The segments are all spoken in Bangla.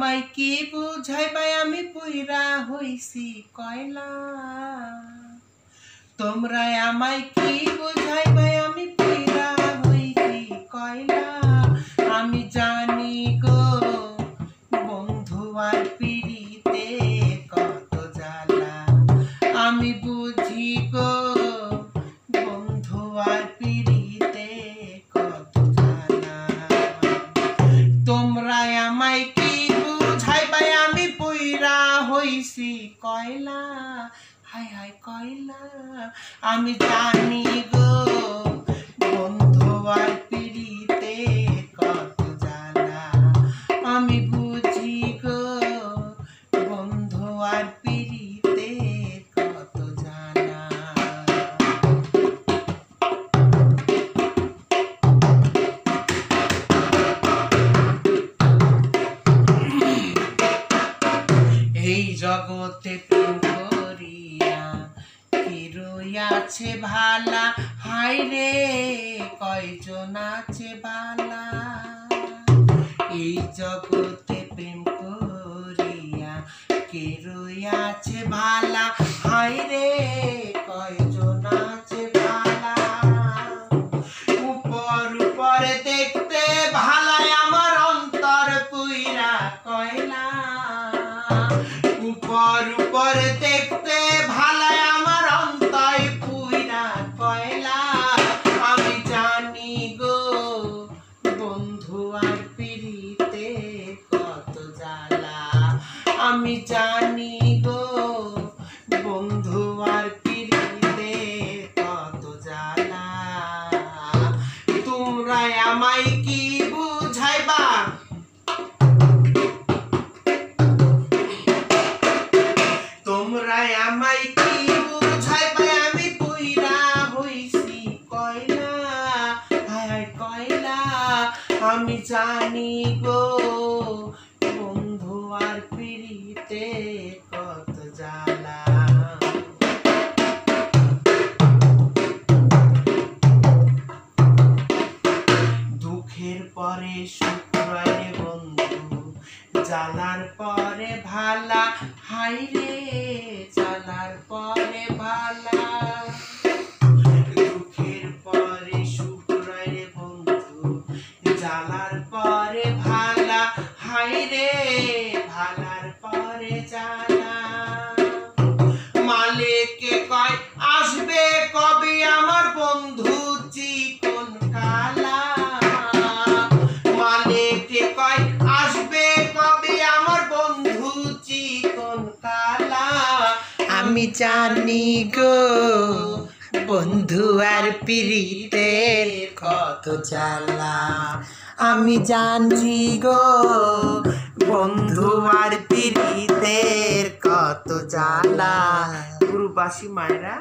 আমায় কি বুঝাইবা আমি পুইরা হইছি কয়লা। তোমরা আমায় কি বুঝাইবা আমি পুইরা হইছি কয়লা। আমি জানি গো বন্ধু আর পিড়িতে কত জ্বালা। আমি বুঝি গো বন্ধু আর পিড়িতে কত জ্বালা। তোমরা আমায় কি বুঝাইবা আমি পুইরা হইছি কয়লা। হায় হায় কয়লা। আমি জানি গো বন্ধু আর পিড়িতে কত জ্বালা। আমি বুঝি গো বন্ধু আর পিড়িতে কত জ্বালা। এই জগতে প্রেম করিয়া কি রইয়াছে ভালা। হায় রে কয়জন আছে বালা। এই জগতে প্রেম করিয়া কে রইয়াছে ভালা। হায় রে কয়জন আছে বালা। উপর উপরে দেখতে ভালাই আমার অন্তর পুইরা কয়লা। উপর উপরে দেখতে ভালাই আমার অন্তর পুইরা কয়লা। আমি জানি গো বন্ধু আর পিড়িতে কত জ্বালা। আমি জানি গো বন্ধু আর পিড়িতে কত জ্বালা। তোমরা আমায় কি বুঝাইবা তোমরা আমায় কি বুঝাইবা আমি পুইরা হইছি কয়লা। হায় হায় কয়লা। আমি জানি গো বন্ধু আর পিড়িতে কত জ্বালা। দুঃখের পরে সুখ রয় রে বন্ধু, জ্বালার পরে ভালা। হায় রে জ্বালার পরে ভালা। দুঃখের পরে সুখ রয় রে বন্ধু, জ্বালার পরে ভালা। হায় রে ভালার পরে জ্বালা। মালিকে কয় আসবে কবে আমার বন্ধু চিকন কালা। মালিকে কয় আসবে কবে আমার বন্ধু চিকন কালা। আমি জানি গো বন্ধু আর পিড়িতের কত জ্বালা। আমি জানি গো বন্ধু আর পিড়িতের কত জ্বালা। গুরুবাসী মায়েরা,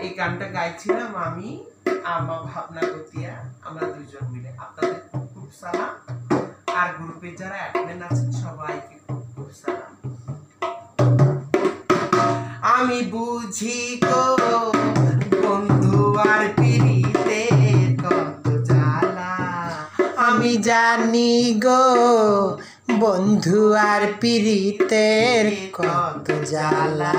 এই গানটা গাইছিলাম আমি আমার ভাবনা গতিয়া, আমরা দুইজন মিলে। আপনাদের খুব খুব সালাম। আর গ্রুপে যারা অ্যাডমিন আছেন সবাইকে খুব খুব সালাম। আমি বুঝি গো বন্ধু আর পিড়িতে কত জ্বালা। আমি জানি গো বন্ধু আর পিড়িতের কত জ্বালা।